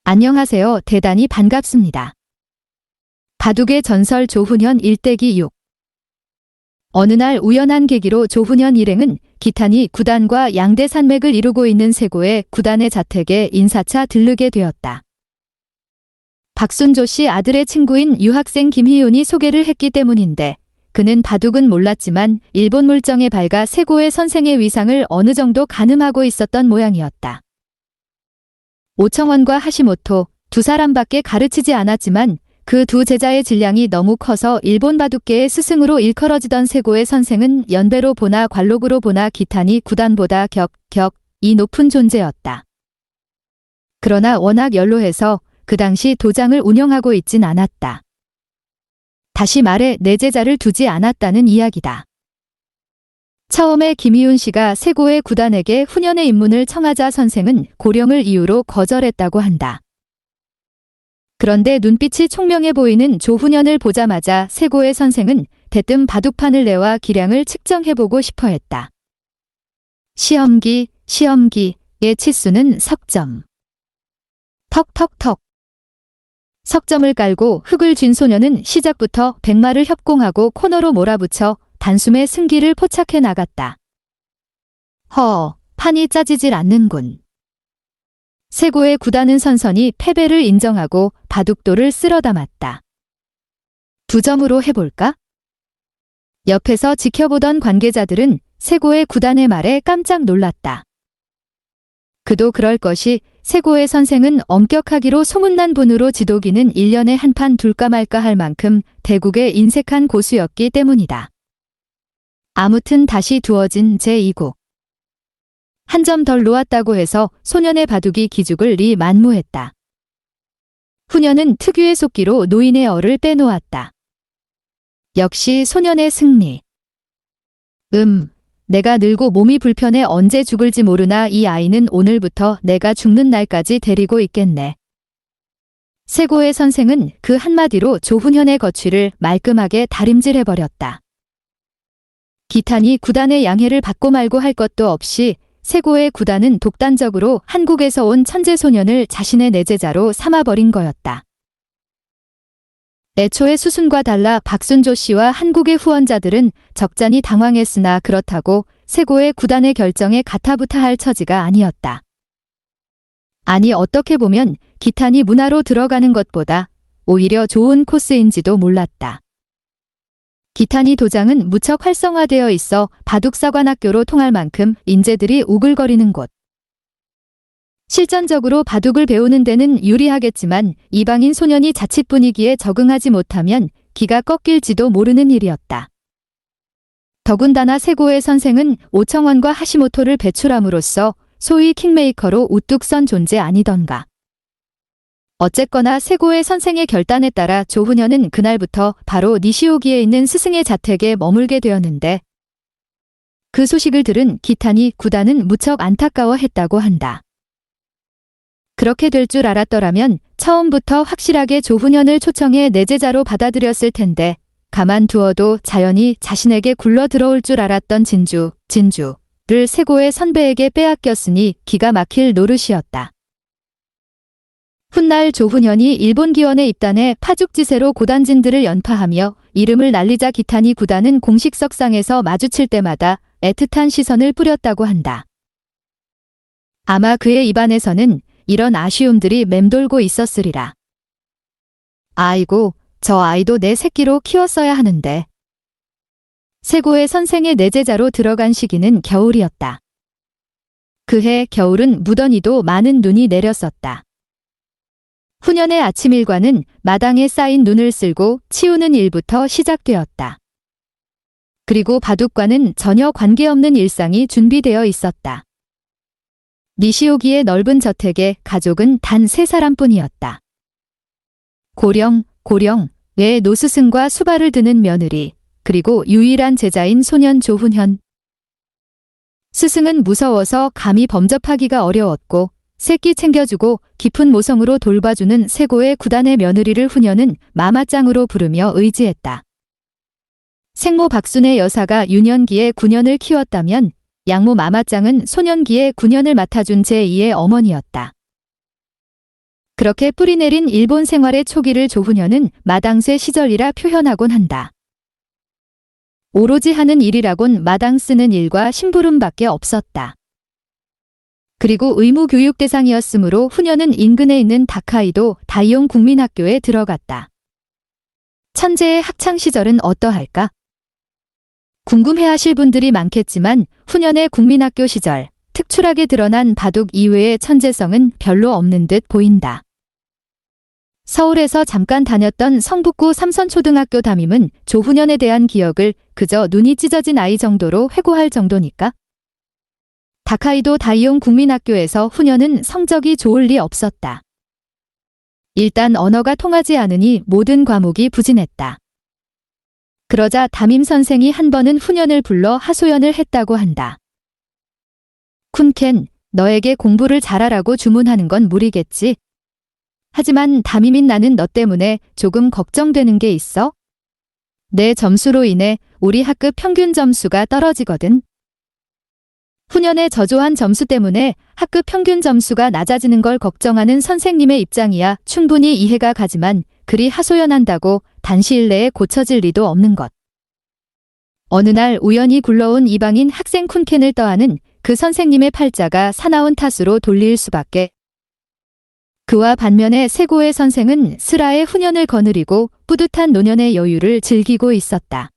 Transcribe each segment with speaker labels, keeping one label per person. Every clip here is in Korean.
Speaker 1: 안녕하세요. 대단히 반갑습니다. 바둑의 전설 조훈현 일대기 6. 어느 날 우연한 계기로 조훈현 일행은 기탄이 구단과 양대 산맥을 이루고 있는 세고의 구단의 자택에 인사차 들르게 되었다. 박순조 씨 아들의 친구인 유학생 김희윤이 소개를 했기 때문인데 그는 바둑은 몰랐지만 일본 물정에 밝아 세고의 선생의 위상을 어느 정도 가늠하고 있었던 모양이었다. 오청원과 하시모토 두 사람밖에 가르치지 않았지만 그 두 제자의 질량이 너무 커서 일본 바둑계의 스승으로 일컬어지던 세고의 선생은 연배로 보나 관록으로 보나 기탄이 구단보다 격이 높은 존재였다. 그러나 워낙 연로해서 그 당시 도장을 운영하고 있진 않았다. 다시 말해 내 제자를 두지 않았다는 이야기다. 처음에 김희윤 씨가 세고의 구단에게 훈연의 입문을 청하자 선생은 고령을 이유로 거절했다고 한다. 그런데 눈빛이 총명해 보이는 조훈현을 보자마자 세고의 선생은 대뜸 바둑판을 내와 기량을 측정해보고 싶어 했다. 시험기의 치수는 석점. 턱턱턱. 석점을 깔고 흙을 쥔 소녀는 시작부터 백마를 협공하고 코너로 몰아붙여 단숨에 승기를 포착해 나갔다. 판이 짜지질 않는군. 세고의 구단은 선선히 패배를 인정하고 바둑돌을 쓸어 담았다. 2점으로 해볼까? 옆에서 지켜보던 관계자들은 세고의 구단의 말에 깜짝 놀랐다. 그도 그럴 것이 세고의 선생은 엄격하기로 소문난 분으로 지도기는 1년에 한 판 둘까 말까 할 만큼 대국의 인색한 고수였기 때문이다. 아무튼 다시 두어진 제2국. 한 점 덜 놓았다고 해서 소년의 바둑이 기죽을 리 만무했다. 훈연은 특유의 속기로 노인의 얼을 빼놓았다. 역시 소년의 승리. 내가 늙고 몸이 불편해 언제 죽을지 모르나 이 아이는 오늘부터 내가 죽는 날까지 데리고 있겠네. 세고의 선생은 그 한마디로 조훈현의 거취를 말끔하게 다림질해버렸다. 기탄이 구단의 양해를 받고 말고 할 것도 없이 세고의 구단은 독단적으로 한국에서 온 천재소년을 자신의 내제자로 삼아버린 거였다. 애초에 수순과 달라 박순조 씨와 한국의 후원자들은 적잖이 당황했으나 그렇다고 세고의 구단의 결정에 가타부타할 처지가 아니었다. 아니 어떻게 보면 기탄이 문화로 들어가는 것보다 오히려 좋은 코스인지도 몰랐다. 기탄이 도장은 무척 활성화되어 있어 바둑사관학교로 통할 만큼 인재들이 우글거리는 곳. 실전적으로 바둑을 배우는 데는 유리하겠지만 이방인 소년이 자칫 분위기에 적응하지 못하면 기가 꺾일지도 모르는 일이었다. 더군다나 세고의 선생은 오청원과 하시모토를 배출함으로써 소위 킹메이커로 우뚝 선 존재 아니던가. 어쨌거나 세고의 선생의 결단에 따라 조훈현은 그날부터 바로 니시오기에 있는 스승의 자택에 머물게 되었는데 그 소식을 들은 기탄이 구단은 무척 안타까워했다고 한다. 그렇게 될 줄 알았더라면 처음부터 확실하게 조훈현을 초청해 내제자로 받아들였을 텐데 가만두어도 자연히 자신에게 굴러 들어올 줄 알았던 진주를 세고의 선배에게 빼앗겼으니 기가 막힐 노릇이었다. 훗날 조훈현이 일본 기원에 입단해 파죽지세로 고단진들을 연파하며 이름을 날리자 기탄이 구단은 공식 석상에서 마주칠 때마다 애틋한 시선을 뿌렸다고 한다. 아마 그의 입안에서는 이런 아쉬움들이 맴돌고 있었으리라. 아이고, 저 아이도 내 새끼로 키웠어야 하는데. 세고의 선생의 내제자로 들어간 시기는 겨울이었다. 그해 겨울은 무더니도 많은 눈이 내렸었다. 훈연의 아침 일과는 마당에 쌓인 눈을 쓸고 치우는 일부터 시작되었다. 그리고 바둑과는 전혀 관계없는 일상이 준비되어 있었다. 니시오기의 넓은 저택에 가족은 단 3사람뿐이었다. 고령의 노스승과 수발을 드는 며느리, 그리고 유일한 제자인 소년 조훈현. 스승은 무서워서 감히 범접하기가 어려웠고 새끼 챙겨주고 깊은 모성으로 돌봐주는 세고의 구단의 며느리를 훈연은 마마짱으로 부르며 의지했다. 생모 박순의 여사가 유년기에 9년을 키웠다면 양모 마마짱은 소년기에 9년을 맡아준 제2의 어머니였다. 그렇게 뿌리내린 일본 생활의 초기를 조훈현은 마당쇠 시절이라 표현하곤 한다. 오로지 하는 일이라곤 마당 쓰는 일과 심부름밖에 없었다. 그리고 의무 교육 대상이었으므로 훈현은 인근에 있는 다카이도 다이용 국민학교에 들어갔다. 천재의 학창 시절은 어떠할까? 궁금해하실 분들이 많겠지만 훈현의 국민학교 시절, 특출하게 드러난 바둑 이외의 천재성은 별로 없는 듯 보인다. 서울에서 잠깐 다녔던 성북구 삼선초등학교 담임은 조훈현에 대한 기억을 그저 눈이 찢어진 아이 정도로 회고할 정도니까? 다카이도 다이용 국민학교에서 훈현은 성적이 좋을 리 없었다. 일단 언어가 통하지 않으니 모든 과목이 부진했다. 그러자 담임 선생이 한 번은 훈현을 불러 하소연을 했다고 한다. 쿤켄, 너에게 공부를 잘하라고 주문하는 건 무리겠지? 하지만 담임인 나는 너 때문에 조금 걱정되는 게 있어. 내 점수로 인해 우리 학급 평균 점수가 떨어지거든. 훈현의 저조한 점수 때문에 학급 평균 점수가 낮아지는 걸 걱정하는 선생님의 입장이야 충분히 이해가 가지만 그리 하소연한다고 단시일 내에 고쳐질 리도 없는 것. 어느 날 우연히 굴러온 이방인 학생 쿤켄을 떠안은 그 선생님의 팔자가 사나운 탓으로 돌릴 수밖에. 그와 반면에 세고의 선생은 슬하에 훈현을 거느리고 뿌듯한 노년의 여유를 즐기고 있었다.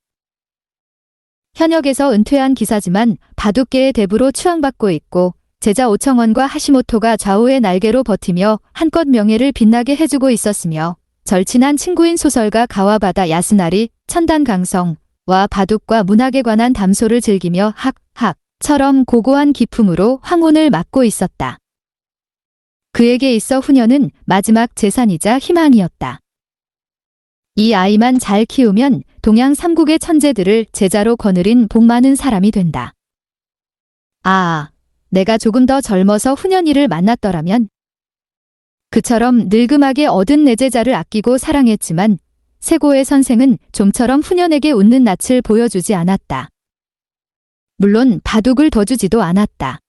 Speaker 1: 현역에서 은퇴한 기사지만 바둑계의 대부로 추앙받고 있고 제자 오청원과 하시모토가 좌우의 날개로 버티며 한껏 명예를 빛나게 해주고 있었으며 절친한 친구인 소설가 가와바다 야스나리, 천단 강성와 바둑과 문학에 관한 담소를 즐기며 학처럼 고고한 기품으로 황혼을 맞고 있었다. 그에게 있어 훈현은 마지막 재산이자 희망이었다. 이 아이만 잘 키우면 동양 삼국의 천재들을 제자로 거느린 복 많은 사람이 된다. 내가 조금 더 젊어서 훈현이를 만났더라면. 그처럼 늙음하게 얻은 내 제자를 아끼고 사랑했지만 세고의 선생은 좀처럼 훈현에게 웃는 낯을 보여주지 않았다. 물론 바둑을 더 주지도 않았다.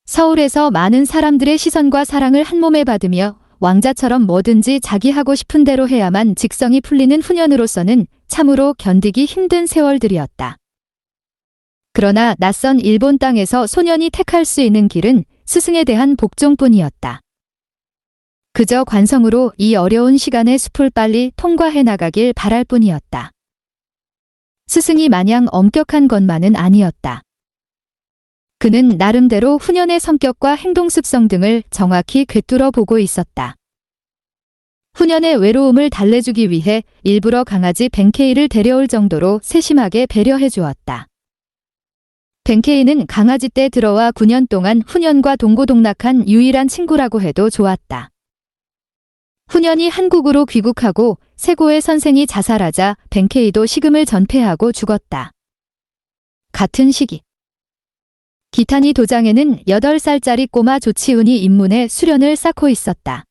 Speaker 1: 서울에서 많은 사람들의 시선과 사랑을 한몸에 받으며 왕자처럼 뭐든지 자기 하고 싶은 대로 해야만 직성이 풀리는 훈현으로서는 참으로 견디기 힘든 세월들이었다. 그러나 낯선 일본 땅에서 소년이 택할 수 있는 길은 스승에 대한 복종뿐이었다. 그저 관성으로 이 어려운 시간의 숲을 빨리 통과해 나가길 바랄 뿐이었다. 스승이 마냥 엄격한 것만은 아니었다. 그는 나름대로 훈현의 성격과 행동 습성 등을 정확히 꿰뚫어 보고 있었다. 훈현의 외로움을 달래주기 위해 일부러 강아지 벤케이를 데려올 정도로 세심하게 배려해 주었다. 벤케이는 강아지 떼 들어와 9년 동안 훈현과 동고동락한 유일한 친구라고 해도 좋았다. 훈현이 한국으로 귀국하고 세고의 선생이 자살하자 벤케이도 식음을 전폐하고 죽었다. 같은 시기 기타니 도장에는 8살짜리 꼬마 조치훈이 입문해 수련을 쌓고 있었다.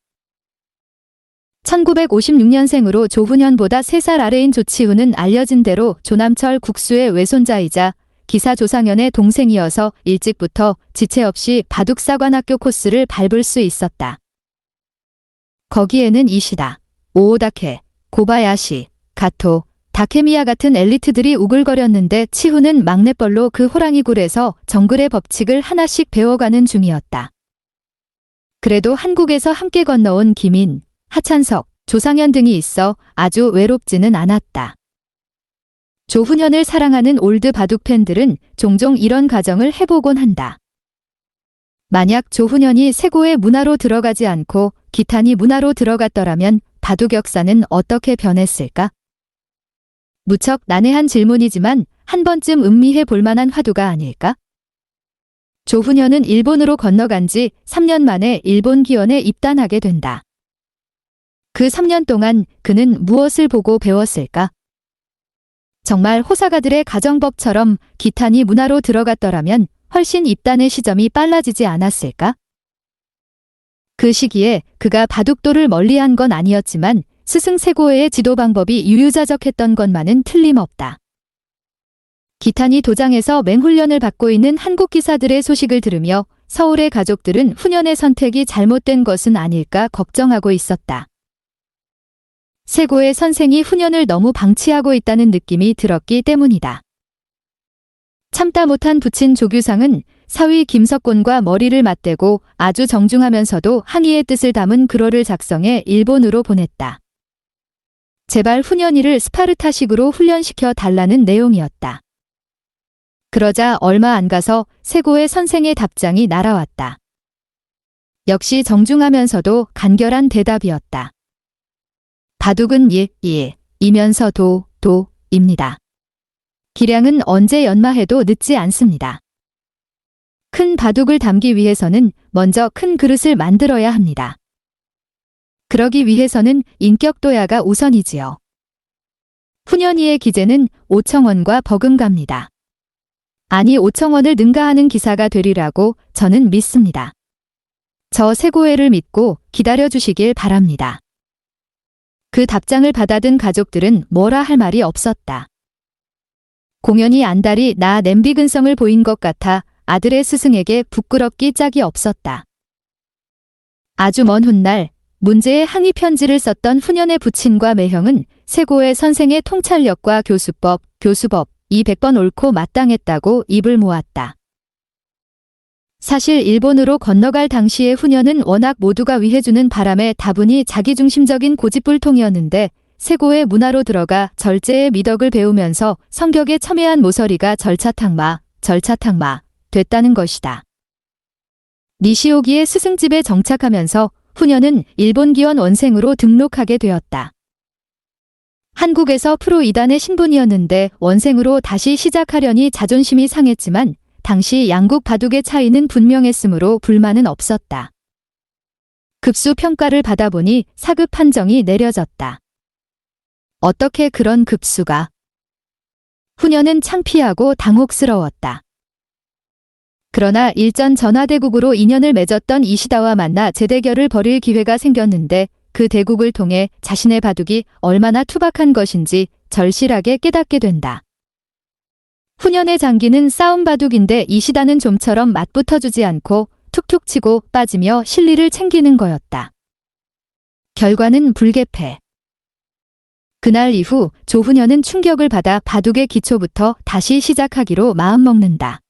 Speaker 1: 1956년생으로 조훈현보다 3살 아래인 조치훈은 알려진 대로 조남철 국수의 외손자이자 기사 조상현의 동생이어서 일찍부터 지체 없이 바둑사관학교 코스를 밟을 수 있었다. 거기에는 이시다, 오오다케, 고바야시, 가토, 다케미야 같은 엘리트들이 우글거렸는데 치훈은 막내뻘로 그 호랑이 굴에서 정글의 법칙을 하나씩 배워가는 중이었다. 그래도 한국에서 함께 건너온 김인, 하찬석, 조상현 등이 있어 아주 외롭지는 않았다. 조훈현을 사랑하는 올드 바둑 팬들은 종종 이런 가정을 해보곤 한다. 만약 조훈현이 세고의 문화로 들어가지 않고 기타니 문화로 들어갔더라면 바둑 역사는 어떻게 변했을까? 무척 난해한 질문이지만 한 번쯤 음미해 볼 만한 화두가 아닐까? 조훈현은 일본으로 건너간 지 3년 만에 일본 기원에 입단하게 된다. 그 3년 동안 그는 무엇을 보고 배웠을까? 정말 호사가들의 가정법처럼 기타니 문화로 들어갔더라면 훨씬 입단의 시점이 빨라지지 않았을까? 그 시기에 그가 바둑도를 멀리한 건 아니었지만 스승 세고의 지도 방법이 유유자적했던 것만은 틀림없다. 기타니 도장에서 맹훈련을 받고 있는 한국 기사들의 소식을 들으며 서울의 가족들은 훈연의 선택이 잘못된 것은 아닐까 걱정하고 있었다. 세고의 선생이 훈연을 너무 방치하고 있다는 느낌이 들었기 때문이다. 참다 못한 부친 조규상은 사위 김석곤과 머리를 맞대고 아주 정중하면서도 항의의 뜻을 담은 글호를 작성해 일본으로 보냈다. 제발 훈연이를 스파르타식으로 훈련시켜 달라는 내용이었다. 그러자 얼마 안 가서 세고의 선생의 답장이 날아왔다. 역시 정중하면서도 간결한 대답이었다. 바둑은 이면서 도입니다. 기량은 언제 연마해도 늦지 않습니다. 큰 바둑을 담기 위해서는 먼저 큰 그릇을 만들어야 합니다. 그러기 위해서는 인격도야가 우선이지요. 훈연이의 기재는 오청원과 버금갑니다. 아니 5,000원을 능가하는 기사가 되리라고 저는 믿습니다. 저 세고회를 믿고 기다려주시길 바랍니다. 그 답장을 받아든 가족들은 뭐라 할 말이 없었다. 공연히 안달이 나 냄비 근성을 보인 것 같아 아들의 스승에게 부끄럽기 짝이 없었다. 아주 먼 훗날 문제의 항의 편지를 썼던 훈연의 부친과 매형은 세고의 선생의 통찰력과 교수법 이 100번 옳고 마땅했다고 입을 모았다. 사실 일본으로 건너갈 당시의 훈연은 워낙 모두가 위해주는 바람에 다분히 자기중심적인 고집불통이었는데 세고의 문화로 들어가 절제의 미덕을 배우면서 성격에 첨예한 모서리가 절차탕마 됐다는 것이다. 니시오기의 스승집에 정착하면서 훈연은 일본기원 원생으로 등록하게 되었다. 한국에서 프로 2단의 신분이었는데 원생으로 다시 시작하려니 자존심이 상했지만 당시 양국 바둑의 차이는 분명했으므로 불만은 없었다. 급수 평가를 받아보니 사급 판정이 내려졌다. 어떻게 그런 급수가? 훈연은 창피하고 당혹스러웠다. 그러나 일전 전하대국으로 인연을 맺었던 이시다와 만나 재대결을 벌일 기회가 생겼는데 그 대국을 통해 자신의 바둑이 얼마나 투박한 것인지 절실하게 깨닫게 된다. 훈연의 장기는 싸움 바둑인데 이시다는 좀처럼 맞붙어주지 않고 툭툭 치고 빠지며 실리를 챙기는 거였다. 결과는 불개패. 그날 이후 조훈연은 충격을 받아 바둑의 기초부터 다시 시작하기로 마음먹는다.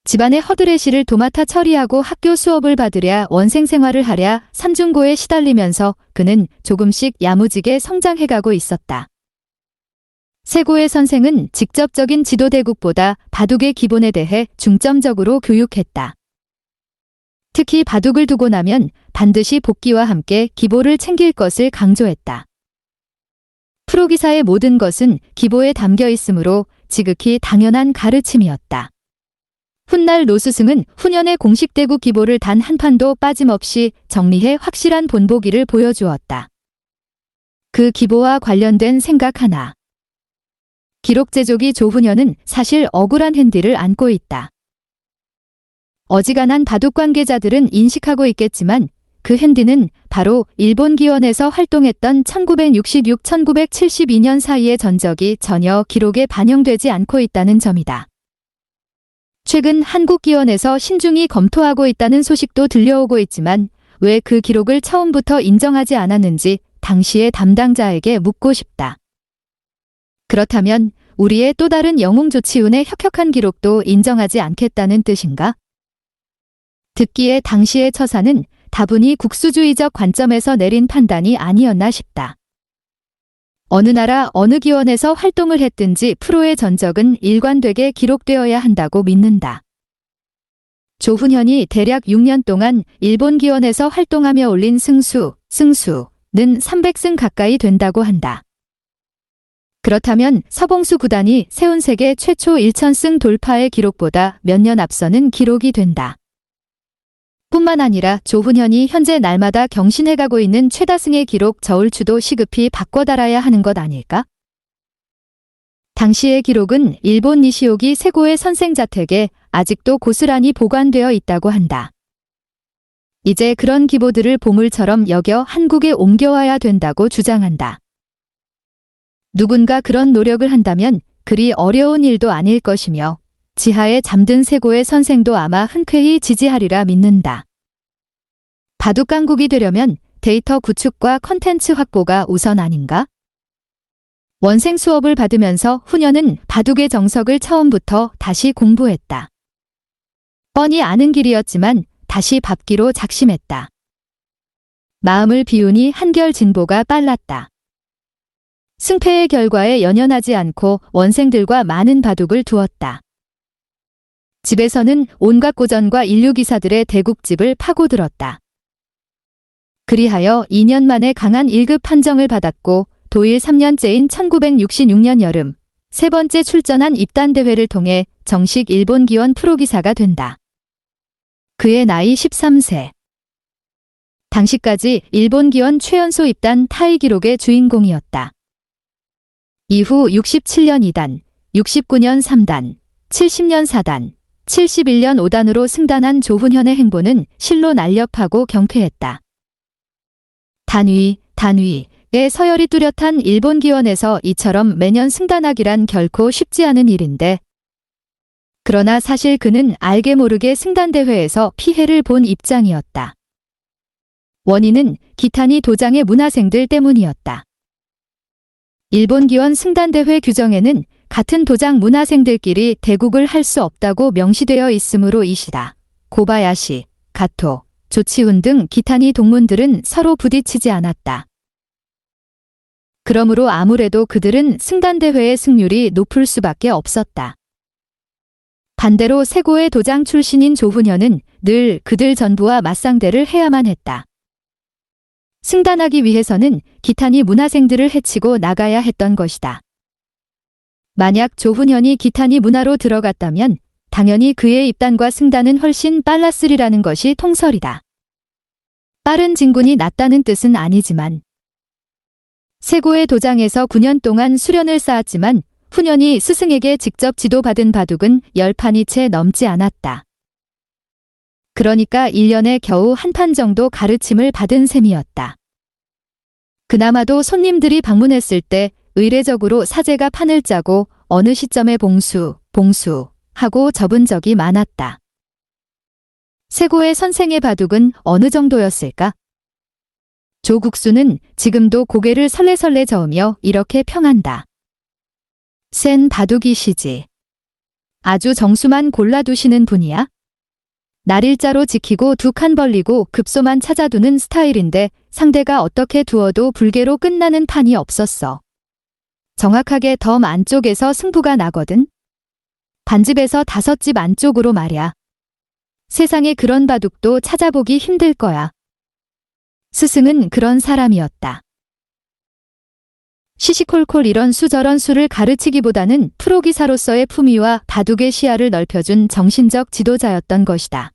Speaker 1: 집안의 허드레시를 도맡아 처리하고 학교 수업을 받으랴 원생 생활을 하랴 삼중고에 시달리면서 그는 조금씩 야무지게 성장해가고 있었다. 세고의 선생은 직접적인 지도대국보다 바둑의 기본에 대해 중점적으로 교육했다. 특히 바둑을 두고 나면 반드시 복기와 함께 기보를 챙길 것을 강조했다. 프로기사의 모든 것은 기보에 담겨 있으므로 지극히 당연한 가르침이었다. 훗날 노스승은 훈연의 공식 대국 기보를 단 한 판도 빠짐없이 정리해 확실한 본보기를 보여주었다. 그 기보와 관련된 생각 하나. 기록 제조기 조훈연은 사실 억울한 핸디를 안고 있다. 어지간한 바둑 관계자들은 인식하고 있겠지만 그 핸디는 바로 일본 기원에서 활동했던 1966-1972년 사이의 전적이 전혀 기록에 반영되지 않고 있다는 점이다. 최근 한국기원에서 신중히 검토하고 있다는 소식도 들려오고 있지만 왜 그 기록을 처음부터 인정하지 않았는지 당시의 담당자에게 묻고 싶다. 그렇다면 우리의 또 다른 영웅조치훈의 혁혁한 기록도 인정하지 않겠다는 뜻인가? 듣기에 당시의 처사는 다분히 국수주의적 관점에서 내린 판단이 아니었나 싶다. 어느 나라 어느 기원에서 활동을 했든지 프로의 전적은 일관되게 기록되어야 한다고 믿는다. 조훈현이 대략 6년 동안 일본 기원에서 활동하며 올린 승수는 300승 가까이 된다고 한다. 그렇다면 서봉수 구단이 세운 세계 최초 1000승 돌파의 기록보다 몇 년 앞서는 기록이 된다. 뿐만 아니라 조훈현이 현재 날마다 경신해가고 있는 최다승의 기록 저울추도 시급히 바꿔달아야 하는 것 아닐까? 당시의 기록은 일본 니시오기 세고의 선생 자택에 아직도 고스란히 보관되어 있다고 한다. 이제 그런 기보들을 보물처럼 여겨 한국에 옮겨와야 된다고 주장한다. 누군가 그런 노력을 한다면 그리 어려운 일도 아닐 것이며 지하에 잠든 세고의 선생도 아마 흔쾌히 지지하리라 믿는다. 바둑 강국이 되려면 데이터 구축과 컨텐츠 확보가 우선 아닌가? 원생 수업을 받으면서 후녀는 바둑의 정석을 처음부터 다시 공부했다. 뻔히 아는 길이었지만 다시 밟기로 작심했다. 마음을 비우니 한결 진보가 빨랐다. 승패의 결과에 연연하지 않고 원생들과 많은 바둑을 두었다. 집에서는 온갖 고전과 인류기사들의 대국집을 파고들었다. 그리하여 2년 만에 강한 1급 판정을 받았고 도일 3년째인 1966년 여름 세 번째 출전한 입단대회를 통해 정식 일본 기원 프로기사가 된다. 그의 나이 13세. 당시까지 일본 기원 최연소 입단 타이 기록의 주인공이었다. 이후 67년 2단, 69년 3단, 70년 4단, 71년 5단으로 승단한 조훈현의 행보는 실로 날렵하고 경쾌했다. 단위의 서열이 뚜렷한 일본 기원에서 이처럼 매년 승단하기란 결코 쉽지 않은 일인데, 그러나 사실 그는 알게 모르게 승단대회에서 피해를 본 입장이었다. 원인은 기타니 도장의 문화생들 때문이었다. 일본 기원 승단대회 규정에는 같은 도장 문화생들끼리 대국을 할 수 없다고 명시되어 있으므로 이시다, 고바야시, 가토, 조치훈 등 기타니 동문들은 서로 부딪히지 않았다. 그러므로 아무래도 그들은 승단대회의 승률이 높을 수밖에 없었다. 반대로 세고의 도장 출신인 조훈현은 늘 그들 전부와 맞상대를 해야만 했다. 승단하기 위해서는 기타니 문화생들을 해치고 나가야 했던 것이다. 만약 조훈현이 기타니 문화로 들어갔다면 당연히 그의 입단과 승단은 훨씬 빨랐으리라는 것이 통설이다. 빠른 진군이 낫다는 뜻은 아니지만 세고의 도장에서 9년 동안 수련을 쌓았지만 훈현이 스승에게 직접 지도받은 바둑은 10판이 채 넘지 않았다. 그러니까 1년에 겨우 한 판 정도 가르침을 받은 셈이었다. 그나마도 손님들이 방문했을 때 의례적으로 사제가 판을 짜고 어느 시점에 봉수 하고 접은 적이 많았다. 세고의 선생의 바둑은 어느 정도였을까? 조국수는 지금도 고개를 설레설레 저으며 이렇게 평한다. 센 바둑이시지. 아주 정수만 골라두시는 분이야? 날일자로 지키고 두 칸 벌리고 급소만 찾아두는 스타일인데 상대가 어떻게 두어도 불개로 끝나는 판이 없었어. 정확하게 덤 안쪽에서 승부가 나거든. 반집에서 5집 안쪽으로 말야. 세상에 그런 바둑도 찾아보기 힘들 거야. 스승은 그런 사람이었다. 시시콜콜 이런 수 저런 수를 가르치기보다는 프로기사로서의 품위와 바둑의 시야를 넓혀준 정신적 지도자였던 것이다.